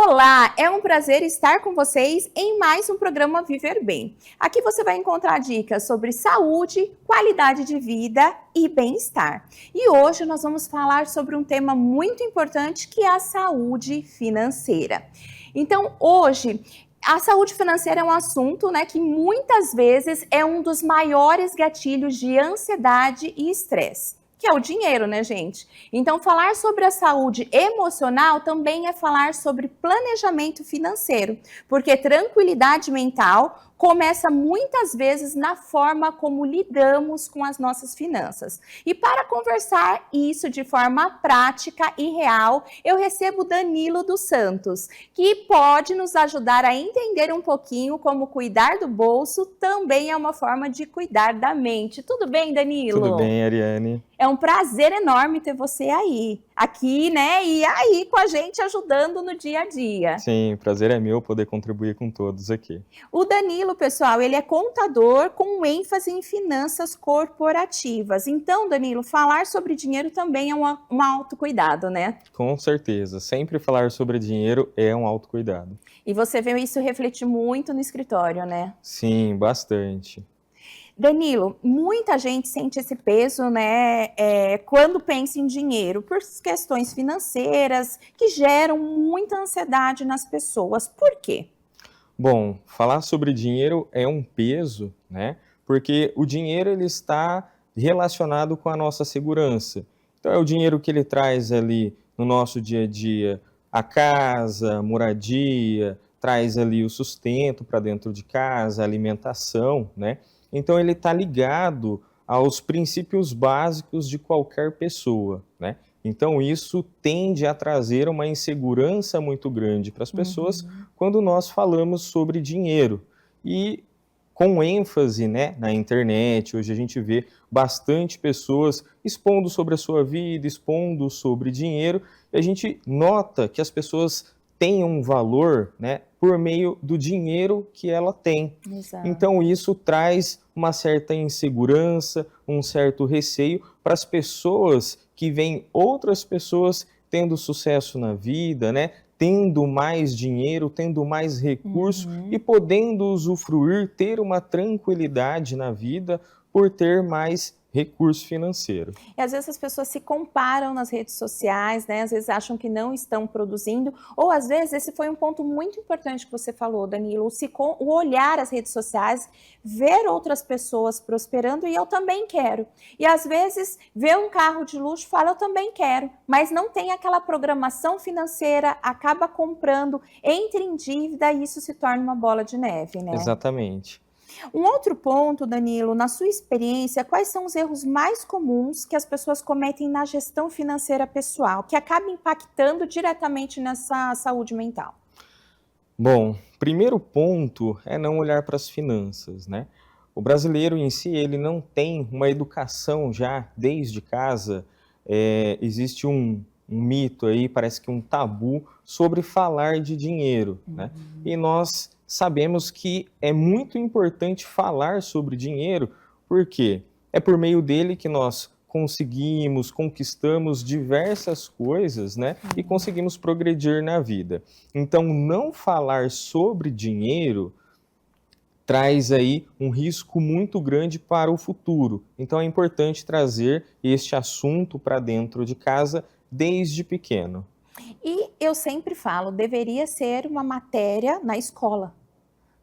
Olá, é um prazer estar com vocês em mais um programa Viver Bem. Aqui você vai encontrar dicas sobre saúde, qualidade de vida e bem-estar. E hoje nós vamos falar sobre um tema muito importante que é a saúde financeira. Então, hoje, a saúde financeira é um assunto, que muitas vezes é um dos maiores gatilhos de ansiedade e estresse. Que é o dinheiro, né, gente? Então, falar sobre a saúde emocional também é falar sobre planejamento financeiro, porque tranquilidade mental começa muitas vezes na forma como lidamos com as nossas finanças. E para conversar isso de forma prática e real, eu recebo Danilo dos Santos, que pode nos ajudar a entender um pouquinho como cuidar do bolso também é uma forma de cuidar da mente. Tudo bem, Danilo? Tudo bem, Ariane? É um prazer enorme ter você aqui, né? E aí com a gente ajudando no dia a dia. Sim, o prazer é meu poder contribuir com todos aqui. O Danilo, pessoal, ele é contador com ênfase em finanças corporativas. Então, Danilo, falar sobre dinheiro também é um autocuidado, né? Com certeza, sempre falar sobre dinheiro é um autocuidado. E você vê isso refletir muito no escritório, né? Sim, bastante. Danilo, muita gente sente esse peso, né, quando pensa em dinheiro, por questões financeiras que geram muita ansiedade nas pessoas. Por quê? Bom, falar sobre dinheiro é um peso, né? Porque o dinheiro ele está relacionado com a nossa segurança. Então é o dinheiro que ele traz ali no nosso dia a dia, a casa, a moradia, traz ali o sustento para dentro de casa, a alimentação, né? Então ele está ligado aos princípios básicos de qualquer pessoa, né? Então isso tende a trazer uma insegurança muito grande para as pessoas quando nós falamos sobre dinheiro. E com ênfase, né, na internet, hoje a gente vê bastante pessoas expondo sobre a sua vida, expondo sobre dinheiro, e a gente nota que as pessoas têm um valor, né, por meio do dinheiro que ela tem. Exato. Então isso traz uma certa insegurança, um certo receio para as pessoas que veem outras pessoas tendo sucesso na vida, né? Tendo mais dinheiro, tendo mais recurso e podendo usufruir, ter uma tranquilidade na vida por ter mais recurso financeiro. E às vezes as pessoas se comparam nas redes sociais, né? Às vezes acham que não estão produzindo, ou às vezes esse foi um ponto muito importante que você falou, Danilo, o olhar as redes sociais, ver outras pessoas prosperando e eu também quero. E às vezes vê um carro de luxo e fala eu também quero, mas não tem aquela programação financeira, acaba comprando, entra em dívida e isso se torna uma bola de neve, né? Exatamente. Um outro ponto, Danilo, na sua experiência, quais são os erros mais comuns que as pessoas cometem na gestão financeira pessoal, que acaba impactando diretamente nessa saúde mental? Bom, primeiro ponto é não olhar para as finanças, né? O brasileiro em si, ele não tem uma educação já desde casa, existe um mito aí, parece que um tabu sobre falar de dinheiro, né? E nós sabemos que é muito importante falar sobre dinheiro, porque é por meio dele que nós conseguimos, conquistamos diversas coisas, né? E conseguimos progredir na vida. Então, não falar sobre dinheiro traz aí um risco muito grande para o futuro. Então, é importante trazer este assunto para dentro de casa desde pequeno. E eu sempre falo, deveria ser uma matéria na escola,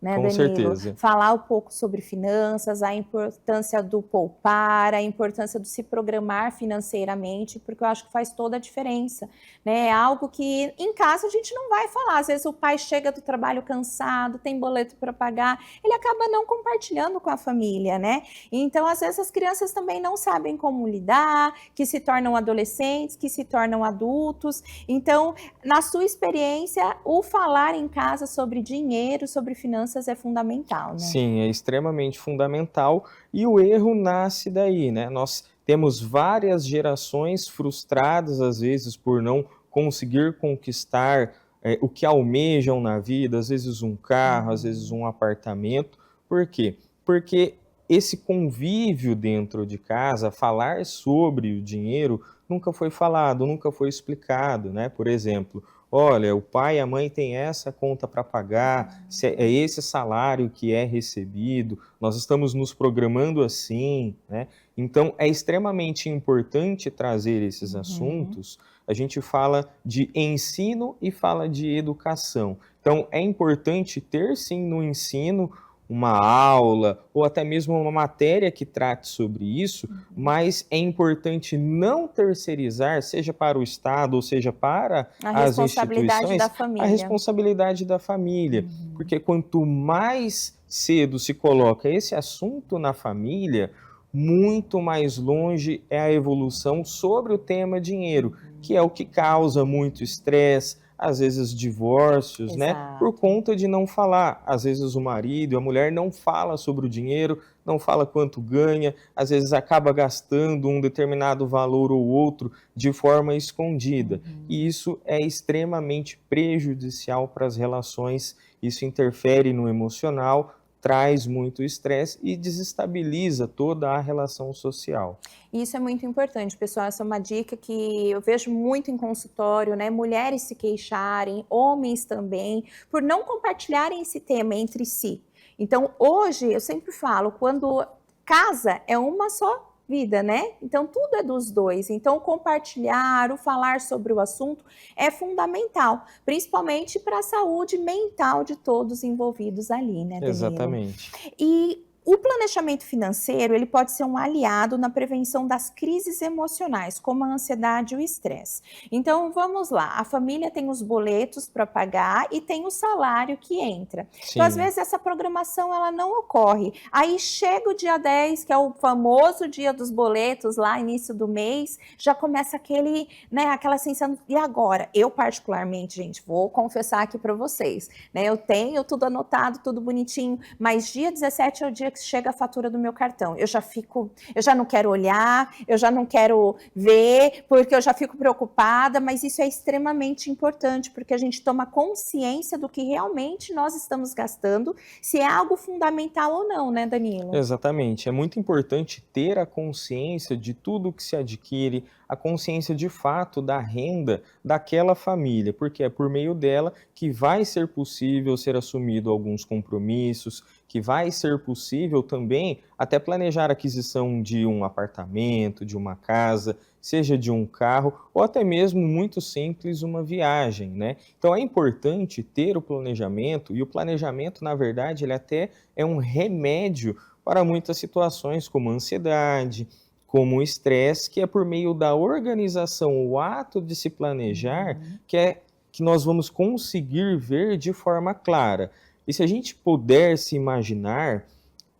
né, Com Danilo? certeza. Falar um pouco sobre finanças, a importância do poupar, a importância do se programar financeiramente, porque eu acho que faz toda a diferença, né? É algo que em casa a gente não vai falar. Às vezes o pai chega do trabalho cansado, tem boleto para pagar, ele acaba não compartilhando com a família, né? Então, às vezes as crianças também não sabem como lidar, que se tornam adolescentes, que se tornam adultos. Então, na sua experiência, o falar em casa sobre dinheiro, sobre finanças é fundamental, né? Sim, é extremamente fundamental e o erro nasce daí, né? Nós temos várias gerações frustradas, às vezes, por não conseguir conquistar o que almejam na vida, às vezes um carro, às vezes um apartamento. Por quê? Porque esse convívio dentro de casa, falar sobre o dinheiro, nunca foi falado, nunca foi explicado, né? Por exemplo, olha, o pai e a mãe têm essa conta para pagar, é esse salário que é recebido, nós estamos nos programando assim, né? Então, é extremamente importante trazer esses Uhum. assuntos. A gente fala de ensino e fala de educação. Então, é importante ter, sim, no ensino uma aula ou até mesmo uma matéria que trate sobre isso, mas é importante não terceirizar, seja para o Estado ou seja para A as responsabilidade da instituições, a família. responsabilidade da família, Uhum. porque quanto mais cedo se coloca esse assunto na família, muito mais longe é a evolução sobre o tema dinheiro, que é o que causa muito estresse, às vezes divórcios, né? Por Exato. conta de não falar. Às vezes o marido, a mulher não fala sobre o dinheiro, não fala quanto ganha, às vezes acaba gastando um determinado valor ou outro de forma escondida. E Uhum. isso é extremamente prejudicial para as relações, isso interfere no emocional, traz muito estresse e desestabiliza toda a relação social. Isso é muito importante, pessoal. Essa é uma dica que eu vejo muito em consultório, né? Mulheres se queixarem, homens também, por não compartilharem esse tema entre si. Então, hoje, eu sempre falo, quando casa é uma só vida, né? Então, tudo é dos dois. Então, compartilhar, o falar sobre o assunto é fundamental, principalmente para a saúde mental de todos envolvidos ali, né, Danilo? Exatamente. E o planejamento financeiro, ele pode ser um aliado na prevenção das crises emocionais, como a ansiedade e o estresse. Então, vamos lá, a família tem os boletos para pagar e tem o salário que entra. Então, às Sim. vezes, essa programação ela não ocorre. Aí chega o dia 10, que é o famoso dia dos boletos, lá início do mês, já começa aquele, né, aquela sensação, e agora? Eu, particularmente, gente, vou confessar aqui para vocês, né, eu tenho tudo anotado, tudo bonitinho, mas dia 17 é o dia que chega a fatura do meu cartão. Eu já não quero olhar, eu já não quero ver, porque eu já fico preocupada, mas isso é extremamente importante, porque a gente toma consciência do que realmente nós estamos gastando, se é algo fundamental ou não, né, Danilo? Exatamente. É muito importante ter a consciência de tudo que se adquire, a consciência de fato da renda daquela família, porque é por meio dela que vai ser possível ser assumido alguns compromissos, que vai ser possível também até planejar a aquisição de um apartamento, de uma casa, seja de um carro ou até mesmo muito simples uma viagem, né? Então é importante ter o planejamento e o planejamento, na verdade, ele até é um remédio para muitas situações como ansiedade, como estresse, que é por meio da organização, o ato de se planejar, Uhum. que nós vamos conseguir ver de forma clara. E se a gente puder se imaginar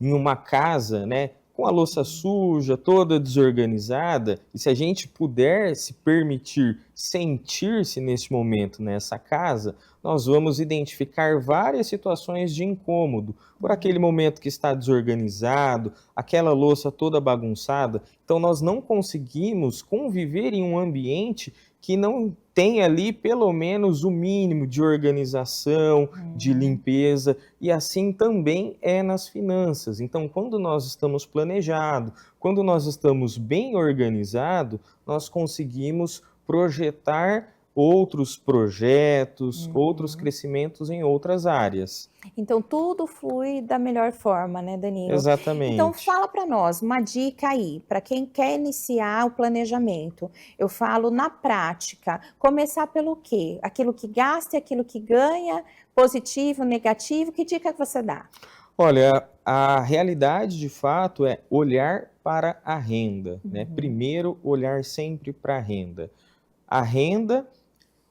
em uma casa, né, com a louça suja, toda desorganizada, e se a gente puder se permitir sentir-se nesse momento nessa casa, nós vamos identificar várias situações de incômodo, por aquele momento que está desorganizado, aquela louça toda bagunçada. Então, nós não conseguimos conviver em um ambiente que não tem ali pelo menos o mínimo de organização, de Uhum. limpeza, e assim também é nas finanças. Então, quando nós estamos planejados, quando nós estamos bem organizados, nós conseguimos projetar outros projetos, outros Uhum. crescimentos em outras áreas. Então tudo flui da melhor forma, né, Danilo? Então Exatamente. fala para nós uma dica aí, para quem quer iniciar o planejamento. Eu falo na prática, começar pelo quê? Aquilo que gasta e aquilo que ganha, positivo, negativo, que dica que você dá? Olha, a realidade de fato é olhar para a renda, né? Uhum. Primeiro, olhar sempre para a renda. A renda,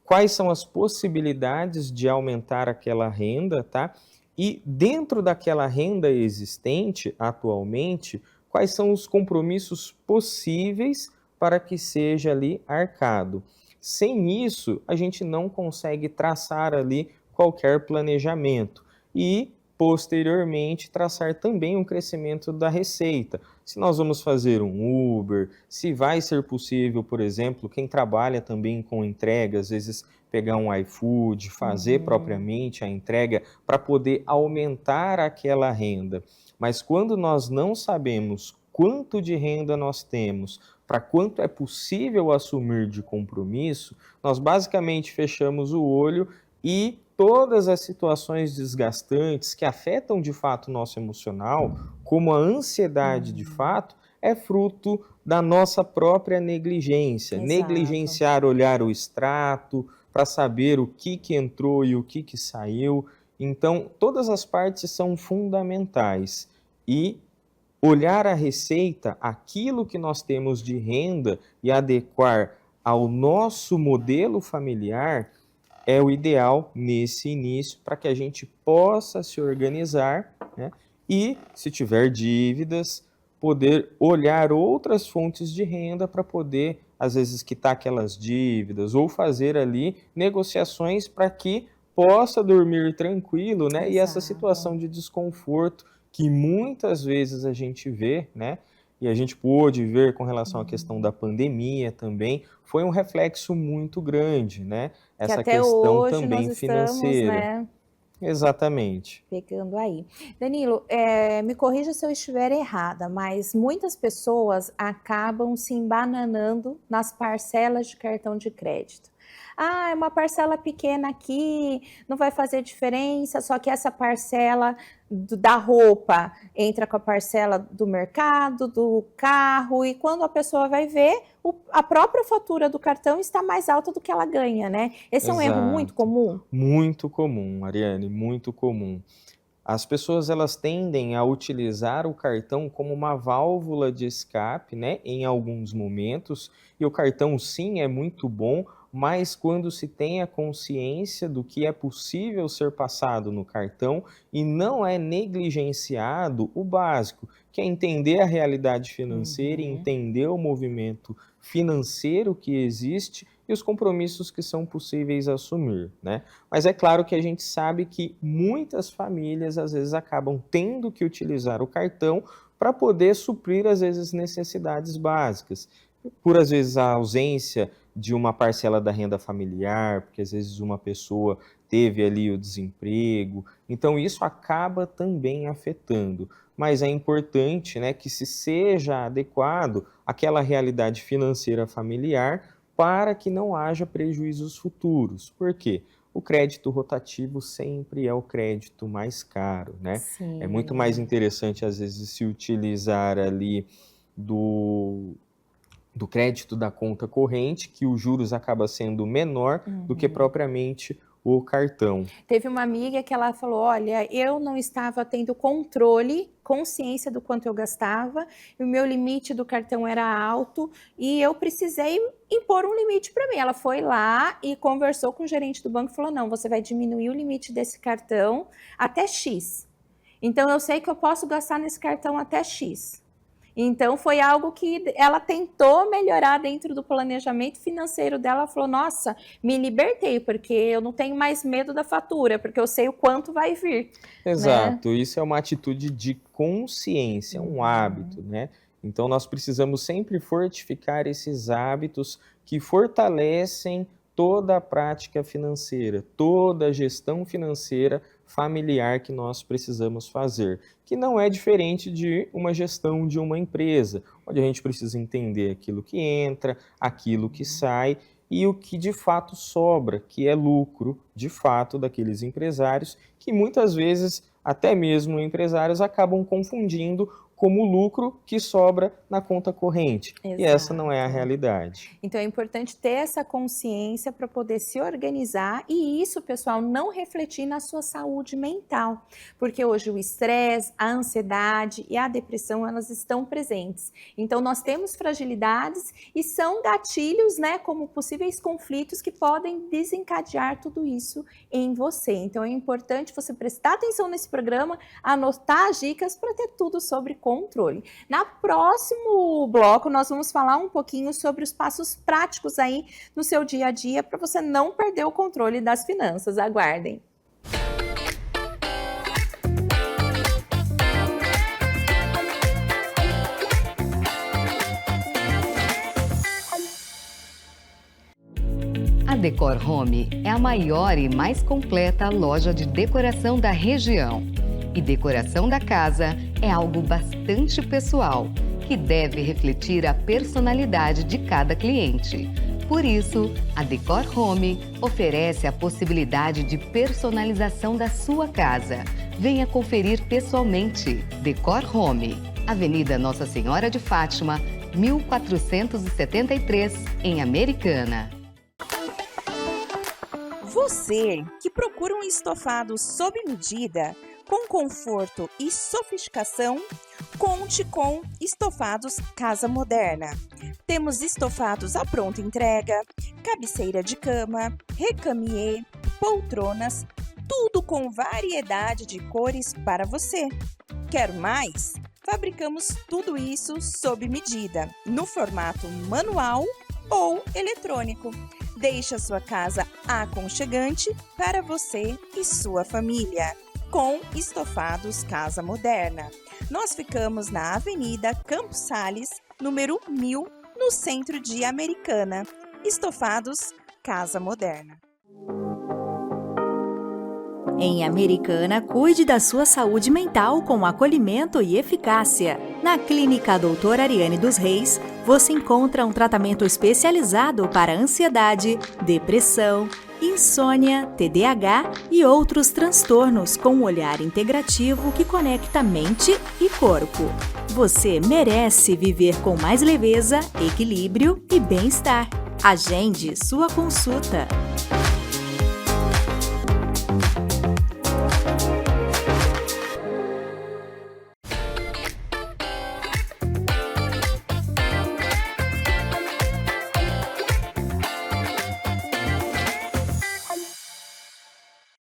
quais são as possibilidades de aumentar aquela renda, tá? E dentro daquela renda existente atualmente, quais são os compromissos possíveis para que seja ali arcado. Sem isso, a gente não consegue traçar ali qualquer planejamento e posteriormente traçar também um crescimento da receita. Se nós vamos fazer um Uber, se vai ser possível, por exemplo, quem trabalha também com entrega, às vezes pegar um iFood, fazer Uhum. propriamente a entrega para poder aumentar aquela renda. Mas quando nós não sabemos quanto de renda nós temos para quanto é possível assumir de compromisso, nós basicamente fechamos o olho e todas as situações desgastantes que afetam de fato o nosso emocional, como a ansiedade de fato, é fruto da nossa própria negligência. Exato. Negligenciar olhar o extrato para saber o que entrou e o que saiu. Então, todas as partes são fundamentais. E olhar a receita, aquilo que nós temos de renda e adequar ao nosso modelo familiar é o ideal nesse início para que a gente possa se organizar, né? E, se tiver dívidas, poder olhar outras fontes de renda para poder, às vezes, quitar aquelas dívidas ou fazer ali negociações para que possa dormir tranquilo, né? E essa situação de desconforto que muitas vezes a gente vê, né? E a gente pôde ver com relação à questão da pandemia também, foi um reflexo muito grande, né? Essa até questão hoje também nós financeira. Estamos, né, exatamente. pegando aí. Danilo, me corrija se eu estiver errada, mas muitas pessoas acabam se embananando nas parcelas de cartão de crédito. Ah, é uma parcela pequena aqui, não vai fazer diferença, só que essa parcela da roupa entra com a parcela do mercado, do carro, e quando a pessoa vai ver, a própria fatura do cartão está mais alta do que ela ganha, né? Esse é um erro muito Exato. comum? Muito comum, Mariane, muito comum. As pessoas elas tendem a utilizar o cartão como uma válvula de escape, né, em alguns momentos, e o cartão sim é muito bom, mas quando se tem a consciência do que é possível ser passado no cartão e não é negligenciado o básico, que é entender a realidade financeira, entender o movimento financeiro que existe e os compromissos que são possíveis assumir, né? Mas é claro que a gente sabe que muitas famílias às vezes acabam tendo que utilizar o cartão para poder suprir às vezes necessidades básicas, por às vezes a ausência de uma parcela da renda familiar, porque às vezes uma pessoa teve ali o desemprego, então isso acaba também afetando. Mas é importante, né, que se seja adequado àquela realidade financeira familiar para que não haja prejuízos futuros. Por quê? O crédito rotativo sempre é o crédito mais caro, né? Sim. É muito mais interessante, às vezes, se utilizar ali do crédito da conta corrente, que os juros acaba sendo menor do que propriamente o cartão. Teve uma amiga que ela falou, olha, eu não estava tendo controle, consciência do quanto eu gastava, e o meu limite do cartão era alto, e eu precisei impor um limite para mim. Ela foi lá e conversou com o gerente do banco e falou, não, você vai diminuir o limite desse cartão até X. Então, eu sei que eu posso gastar nesse cartão até X. Então, foi algo que ela tentou melhorar dentro do planejamento financeiro dela. Ela falou, nossa, me libertei, porque eu não tenho mais medo da fatura, porque eu sei o quanto vai vir. Exato, né? Isso é uma atitude de consciência, um hábito, né? Então, nós precisamos sempre fortificar esses hábitos que fortalecem toda a prática financeira, toda a gestão financeira familiar que nós precisamos fazer, que não é diferente de uma gestão de uma empresa, onde a gente precisa entender aquilo que entra, aquilo que sai e o que de fato sobra, que é lucro de fato daqueles empresários, que muitas vezes até mesmo empresários acabam confundindo como lucro que sobra na conta corrente. Exato. E essa não é a realidade. Então é importante ter essa consciência para poder se organizar e isso, pessoal, não refletir na sua saúde mental, porque hoje o estresse, a ansiedade e a depressão, elas estão presentes. Então nós temos fragilidades e são gatilhos, né, como possíveis conflitos que podem desencadear tudo isso em você. Então é importante você prestar atenção nesse programa, anotar as dicas para ter tudo sobre controle. No próximo bloco, nós vamos falar um pouquinho sobre os passos práticos aí no seu dia a dia para você não perder o controle das finanças. Aguardem! A Decor Home é a maior e mais completa loja de decoração da região. E decoração da casa é algo bastante pessoal, que deve refletir a personalidade de cada cliente. Por isso, a Decor Home oferece a possibilidade de personalização da sua casa. Venha conferir pessoalmente. Decor Home, Avenida Nossa Senhora de Fátima, 1473, em Americana. Você que procura um estofado sob medida, com conforto e sofisticação, conte com Estofados Casa Moderna. Temos estofados à pronta entrega, cabeceira de cama, recamier, poltronas, tudo com variedade de cores para você. Quer mais? Fabricamos tudo isso sob medida, no formato manual ou eletrônico. Deixe a sua casa aconchegante para você e sua família. Com Estofados Casa Moderna. Nós ficamos na Avenida Campos Sales, número 1000, no centro de Americana. Estofados Casa Moderna. Em Americana, cuide da sua saúde mental com acolhimento e eficácia. Na Clínica Doutora Ariane dos Reis, você encontra um tratamento especializado para ansiedade, depressão, insônia, TDAH e outros transtornos com um olhar integrativo que conecta mente e corpo. Você merece viver com mais leveza, equilíbrio e bem-estar. Agende sua consulta.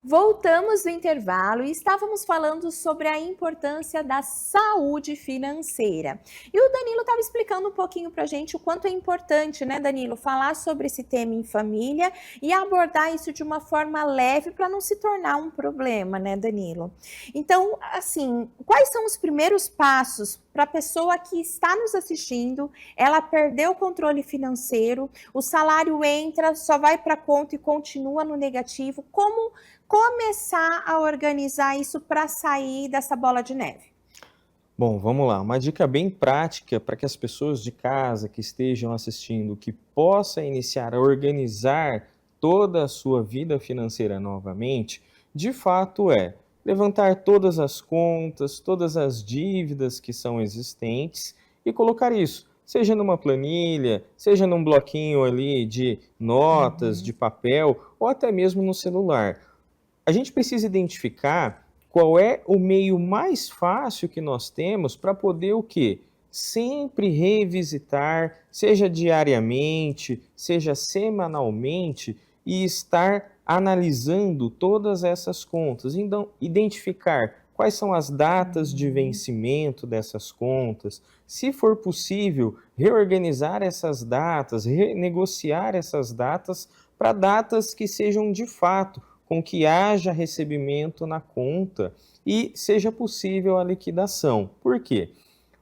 Voltamos do intervalo e estávamos falando sobre a importância da saúde financeira. E o Danilo estava explicando um pouquinho para a gente o quanto é importante, né, Danilo, falar sobre esse tema em família e abordar isso de uma forma leve para não se tornar um problema, né, Danilo? Então, assim, quais são os primeiros passos para a pessoa que está nos assistindo? Ela perdeu o controle financeiro, o salário entra, só vai para a conta e continua no negativo. Como começar a organizar isso para sair dessa bola de neve? Bom, vamos lá. Uma dica bem prática para que as pessoas de casa que estejam assistindo, que possa iniciar a organizar toda a sua vida financeira novamente, de fato é levantar todas as contas, todas as dívidas que são existentes e colocar isso, seja numa planilha, seja num bloquinho ali de notas, de papel ou até mesmo no celular. A gente precisa identificar qual é o meio mais fácil que nós temos para poder o quê? Sempre revisitar, seja diariamente, seja semanalmente, e estar analisando todas essas contas. Então, identificar quais são as datas de vencimento dessas contas, se for possível, reorganizar essas datas, renegociar essas datas para datas que sejam de fato com que haja recebimento na conta e seja possível a liquidação. Por quê?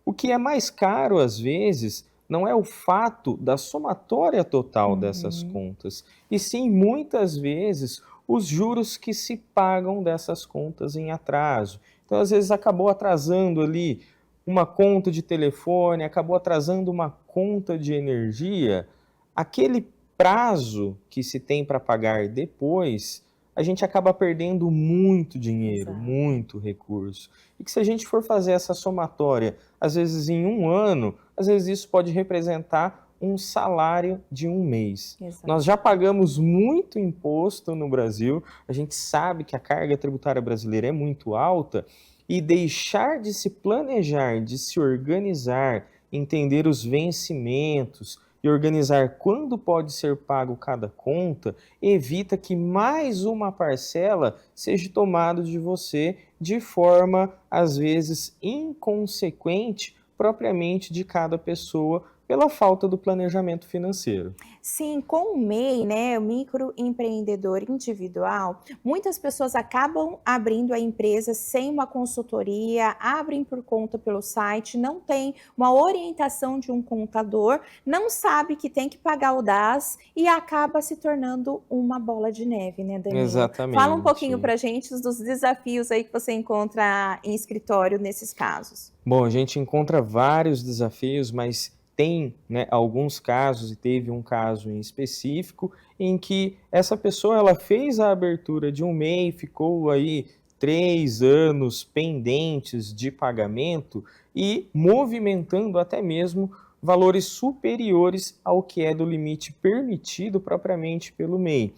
O que é mais caro, às vezes, não é o fato da somatória total dessas contas, e sim, muitas vezes, os juros que se pagam dessas contas em atraso. Então, às vezes, acabou atrasando ali uma conta de telefone, acabou atrasando uma conta de energia, aquele prazo que se tem para pagar depois, a gente acaba perdendo muito dinheiro, Exato. muito recurso. E que se a gente for fazer essa somatória, às vezes em um ano, às vezes isso pode representar um salário de um mês. Exato. Nós já pagamos muito imposto no Brasil, a gente sabe que a carga tributária brasileira é muito alta, e deixar de se planejar, de se organizar, entender os vencimentos, e organizar quando pode ser pago cada conta, evita que mais uma parcela seja tomada de você de forma, às vezes, inconsequente, propriamente de cada pessoa, pela falta do planejamento financeiro. Sim, com o MEI, né, o microempreendedor individual, muitas pessoas acabam abrindo a empresa sem uma consultoria, abrem por conta pelo site, não tem uma orientação de um contador, não sabe que tem que pagar o DAS e acaba se tornando uma bola de neve, né, Danilo? Fala um pouquinho Exatamente. pra gente dos desafios aí que você encontra em escritório nesses casos. Bom, a gente encontra vários desafios, mas tem, né, alguns casos, e teve um caso em específico, em que essa pessoa ela fez a abertura de um MEI, ficou aí 3 anos pendentes de pagamento e movimentando até mesmo valores superiores ao que é do limite permitido propriamente pelo MEI.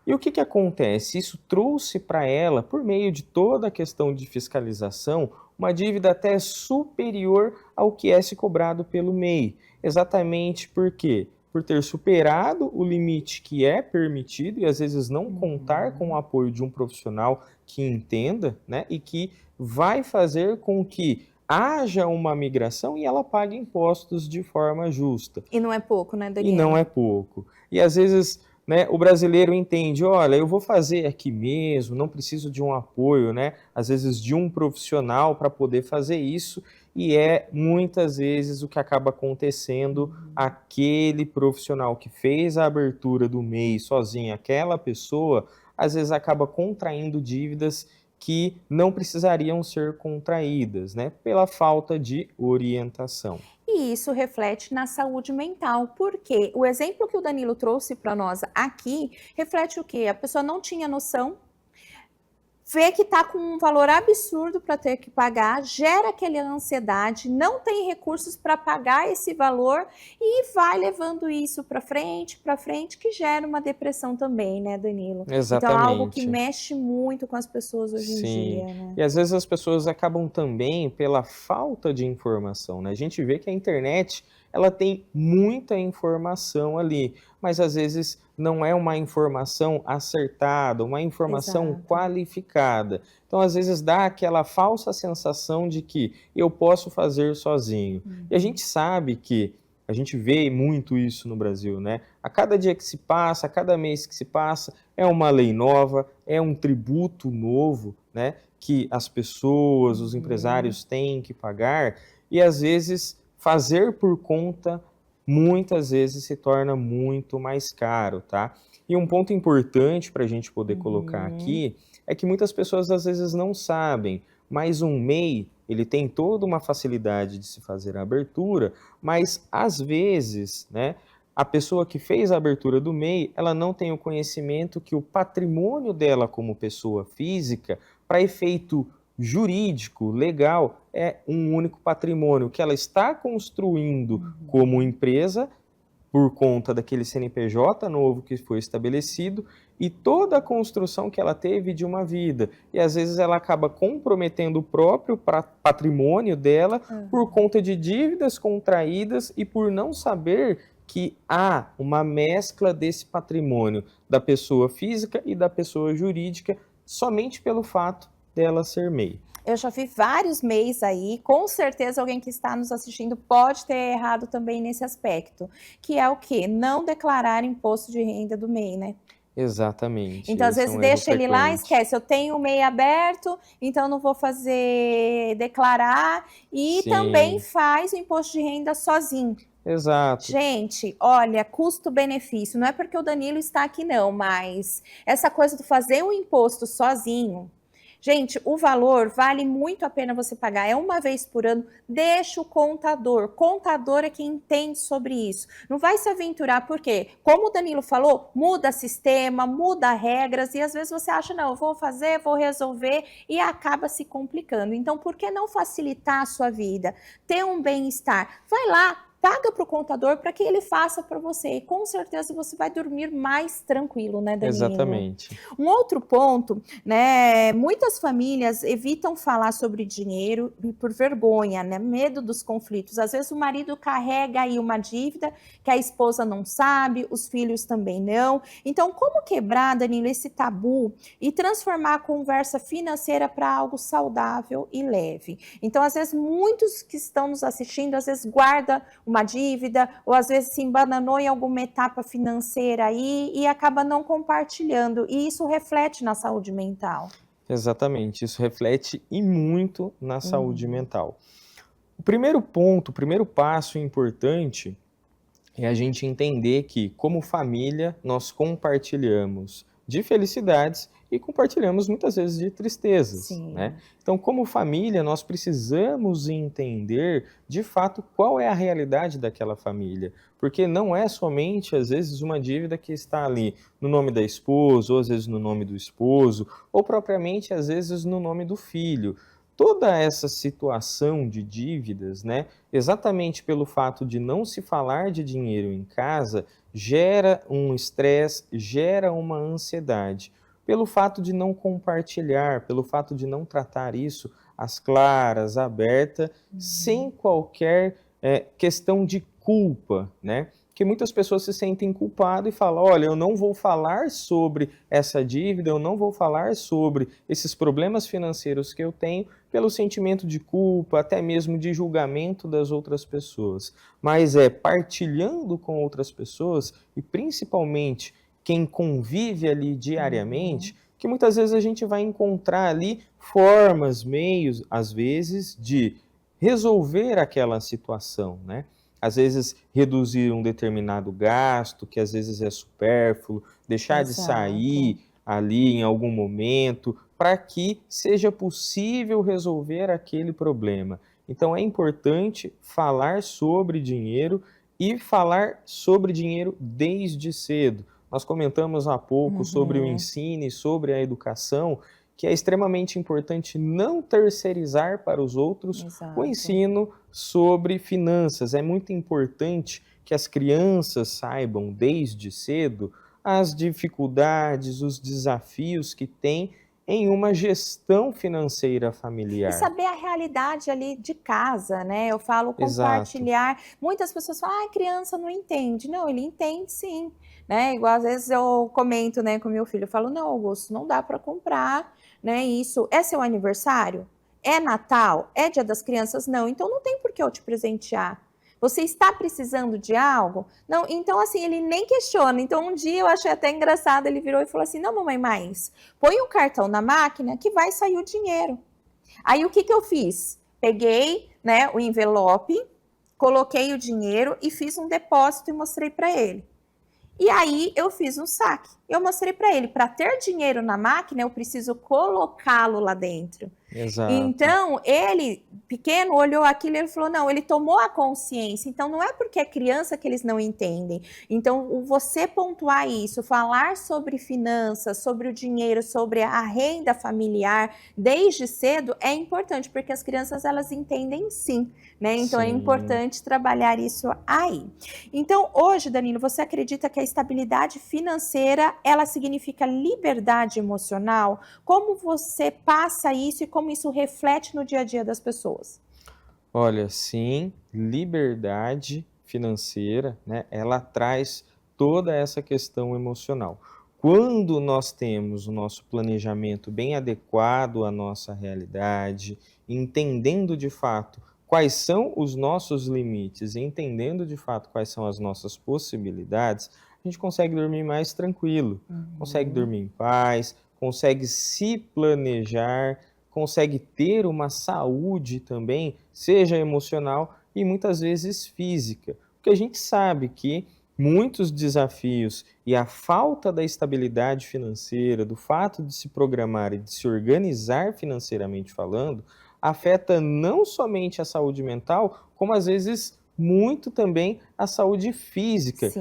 E o que que acontece? Isso trouxe para ela, por meio de toda a questão de fiscalização, uma dívida até superior ao que é se cobrado pelo MEI. Exatamente por quê? Por ter superado o limite que é permitido e às vezes não contar com o apoio de um profissional que entenda, né, e que vai fazer com que haja uma migração e ela pague impostos de forma justa. E não é pouco, né, E não Danilo? é pouco. E às vezes, né, o brasileiro entende, olha, eu vou fazer aqui mesmo, não preciso de um apoio, né, às vezes de um profissional para poder fazer isso, e é muitas vezes o que acaba acontecendo, aquele profissional que fez a abertura do MEI sozinho, aquela pessoa, às vezes acaba contraindo dívidas que não precisariam ser contraídas, né, pela falta de orientação. E isso reflete na saúde mental, porque o exemplo que o Danilo trouxe para nós aqui reflete o quê? A pessoa não tinha noção, vê que está com um valor absurdo para ter que pagar, gera aquela ansiedade, não tem recursos para pagar esse valor e vai levando isso para frente, que gera uma depressão também, né, Danilo? Então, é algo que Exatamente. mexe muito com as pessoas hoje em Sim. dia, né? E às vezes as pessoas acabam também pela falta de informação, né? A gente vê que a internet, ela tem muita informação ali, mas às vezes não é uma informação acertada, uma informação Exato. qualificada. Então, às vezes dá aquela falsa sensação de que eu posso fazer sozinho. E a gente sabe que a gente vê muito isso no Brasil, né? A cada dia que se passa, a cada mês que se passa, é uma lei nova, é um tributo novo, né, que as pessoas, os empresários têm que pagar, e às vezes fazer por conta muitas vezes se torna muito mais caro, tá? E um ponto importante para a gente poder colocar Uhum. aqui é que muitas pessoas às vezes não sabem, mas um MEI, ele tem toda uma facilidade de se fazer a abertura, mas às vezes, né, a pessoa que fez a abertura do MEI, ela não tem o conhecimento que o patrimônio dela como pessoa física, para efeito jurídico, legal, é um único patrimônio que ela está construindo como empresa por conta daquele CNPJ novo que foi estabelecido e toda a construção que ela teve de uma vida. E às vezes ela acaba comprometendo o próprio patrimônio dela por conta de dívidas contraídas e por não saber que há uma mescla desse patrimônio da pessoa física e da pessoa jurídica somente pelo fato dela ser MEI. Eu já vi vários MEIs aí, com certeza alguém que está nos assistindo pode ter errado também nesse aspecto, que é o quê? Não declarar imposto de renda do MEI, né? Exatamente, Então, às esse é vezes um erro deixa ele lá, frequente. esquece, eu tenho o MEI aberto, então não vou fazer declarar e também Sim, faz o imposto de renda sozinho. exato. Gente, olha, custo-benefício, não é porque o Danilo está aqui não, mas essa coisa de fazer o imposto sozinho, gente, o valor vale muito a pena você pagar, é uma vez por ano, deixa o contador é quem entende sobre isso, não vai se aventurar, porque, como o Danilo falou, muda sistema, muda regras, e às vezes você acha, não, eu vou fazer, vou resolver, e acaba se complicando, então por que não facilitar a sua vida, ter um bem-estar, vai lá, paga para o contador para que ele faça para você. E com certeza você vai dormir mais tranquilo, né, Danilo? Exatamente. Um outro ponto, né? Muitas famílias evitam falar sobre dinheiro por vergonha, né? Medo dos conflitos. Às vezes o marido carrega aí uma dívida que a esposa não sabe, os filhos também não. Então, como quebrar, Danilo, esse tabu e transformar a conversa financeira para algo saudável e leve? Então, às vezes, muitos que estão nos assistindo, às vezes guarda uma dívida, ou às vezes se embananou em alguma etapa financeira aí e acaba não compartilhando, e isso reflete na saúde mental. Exatamente, isso reflete e muito na saúde mental. O primeiro ponto, o primeiro passo importante é a gente entender que, como família, nós compartilhamos de felicidades e compartilhamos muitas vezes de tristezas, Sim. né? Então, como família, nós precisamos entender de fato qual é a realidade daquela família, porque não é somente, às vezes, uma dívida que está ali no nome da esposa, ou às vezes no nome do esposo, ou propriamente, às vezes, no nome do filho. Toda essa situação de dívidas, né, exatamente pelo fato de não se falar de dinheiro em casa, gera um estresse, gera uma ansiedade. Pelo fato de não compartilhar, pelo fato de não tratar isso às claras, aberta, sem qualquer questão de culpa, né? Que muitas pessoas se sentem culpadas e falam, olha, eu não vou falar sobre essa dívida, eu não vou falar sobre esses problemas financeiros que eu tenho pelo sentimento de culpa, até mesmo de julgamento das outras pessoas. Mas é partilhando com outras pessoas, e principalmente quem convive ali diariamente, que muitas vezes a gente vai encontrar ali formas, meios, às vezes, de resolver aquela situação, né? Às vezes reduzir um determinado gasto, que às vezes é supérfluo, deixar de sair ali em algum momento, para que seja possível resolver aquele problema. Então é importante falar sobre dinheiro e falar sobre dinheiro desde cedo. Nós comentamos há pouco sobre o ensino e sobre a educação, que é extremamente importante não terceirizar para os outros o ensino sobre finanças. É muito importante que as crianças saibam desde cedo as dificuldades, os desafios que têm em uma gestão financeira familiar. E saber a realidade ali de casa, né? Eu falo compartilhar. Muitas pessoas falam, criança não entende. Não, ele entende sim, né? Igual às vezes eu comento, né, com meu filho, eu falo, não, Augusto, não dá para comprar, né, isso. É seu aniversário? É Natal? É Dia das Crianças? Não, então não tem por que eu te presentear. Você está precisando de algo? Não, então assim, ele nem questiona. Então um dia eu achei até engraçado, ele virou e falou assim, não, mamãe, mas põe o cartão na máquina que vai sair o dinheiro. Aí o que eu fiz? Peguei, né, o envelope, coloquei o dinheiro e fiz um depósito e mostrei para ele. E aí eu fiz um saque. Eu mostrei para ele, para ter dinheiro na máquina, eu preciso colocá-lo lá dentro. Exato. Então, ele, pequeno, olhou aquilo e ele falou, não, ele tomou a consciência. Então, não é porque é criança que eles não entendem. Então, você pontuar isso, falar sobre finanças, sobre o dinheiro, sobre a renda familiar, desde cedo, é importante, porque as crianças, elas entendem sim, né? Então, é importante trabalhar isso aí. Então, hoje, Danilo, você acredita que a estabilidade financeira, ela significa liberdade emocional? Como você passa isso e como isso reflete no dia a dia das pessoas? Olha, sim, liberdade financeira, né, ela traz toda essa questão emocional. Quando nós temos o nosso planejamento bem adequado à nossa realidade, entendendo de fato quais são os nossos limites, entendendo de fato quais são as nossas possibilidades, a gente consegue dormir mais tranquilo, consegue dormir em paz, consegue se planejar, consegue ter uma saúde também, seja emocional e muitas vezes física. Porque a gente sabe que muitos desafios e a falta da estabilidade financeira, do fato de se programar e de se organizar financeiramente falando, afeta não somente a saúde mental, como às vezes muito também a saúde física,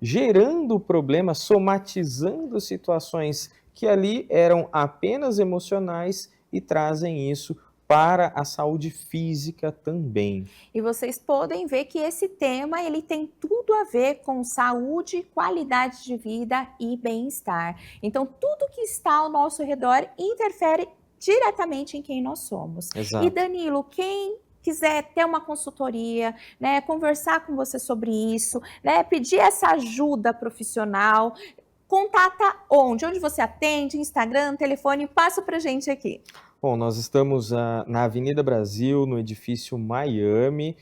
gerando problemas, somatizando situações que ali eram apenas emocionais e trazem isso para a saúde física também. E vocês podem ver que esse tema, ele tem tudo a ver com saúde, qualidade de vida e bem-estar. Então, tudo que está ao nosso redor interfere diretamente em quem nós somos. Exato. E Danilo, quem quiser ter uma consultoria, né, conversar com você sobre isso, né, pedir essa ajuda profissional, contata onde? Onde você atende? Instagram, telefone? Passa pra gente aqui. Bom, nós estamos na Avenida Brasil, no edifício Miami.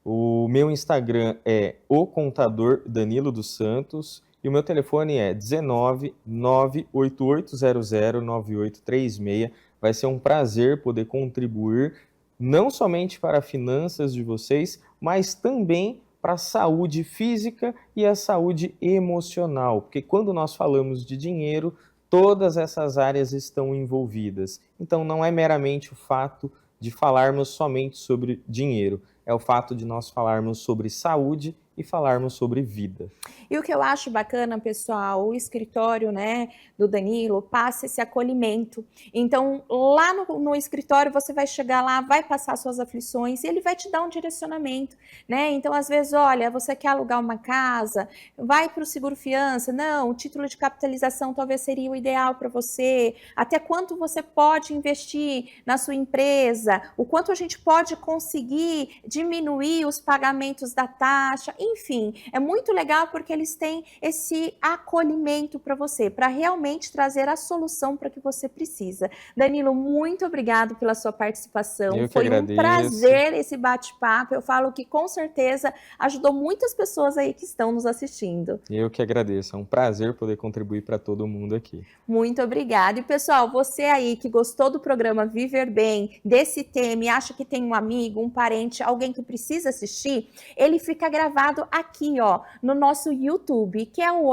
O meu Instagram é o contador Danilo dos Santos e o meu telefone é 19 98800 9836. Vai ser um prazer poder contribuir não somente para as finanças de vocês, mas também para a saúde física e a saúde emocional, porque quando nós falamos de dinheiro, todas essas áreas estão envolvidas. Então não é meramente o fato de falarmos somente sobre dinheiro, é o fato de nós falarmos sobre saúde e falarmos sobre vida. E o que eu acho bacana, pessoal, o escritório, né, do Danilo passa esse acolhimento. Então, lá no escritório, você vai chegar lá, vai passar suas aflições e ele vai te dar um direcionamento, né? Então, às vezes, olha, você quer alugar uma casa, vai para o seguro fiança, não, o título de capitalização talvez seria o ideal para você, até quanto você pode investir na sua empresa, o quanto a gente pode conseguir diminuir os pagamentos da taxa, enfim, é muito legal porque eles têm esse acolhimento para você, para realmente trazer a solução para que você precisa. Danilo, muito obrigado pela sua participação. Eu que Foi agradeço. Um prazer esse bate-papo. Eu falo que com certeza ajudou muitas pessoas aí que estão nos assistindo. Eu que agradeço. É um prazer poder contribuir para todo mundo aqui. Muito obrigada. E pessoal, você aí que gostou do programa Viver Bem, desse tema e acha que tem um amigo, um parente, alguém que precisa assistir, ele fica gravado aqui, ó, no nosso YouTube, que é o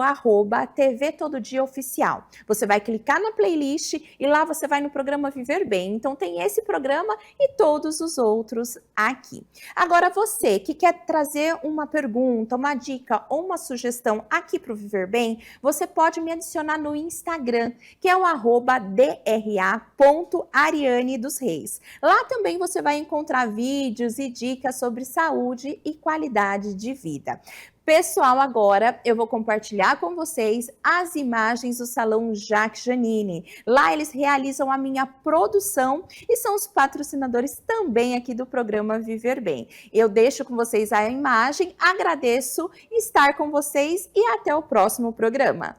@TV Todo Dia Oficial. Você vai clicar na playlist e lá você vai no programa Viver Bem. Então tem esse programa e todos os outros aqui. Agora você que quer trazer uma pergunta, uma dica ou uma sugestão aqui para o Viver Bem, você pode me adicionar no Instagram, que é o @dra.ariane dos Reis. Lá também você vai encontrar vídeos e dicas sobre saúde e qualidade de vida. Pessoal, agora eu vou compartilhar com vocês as imagens do Salão Jacques Janine. Lá eles realizam a minha produção e são os patrocinadores também aqui do programa Viver Bem. Eu deixo com vocês a imagem, agradeço estar com vocês e até o próximo programa.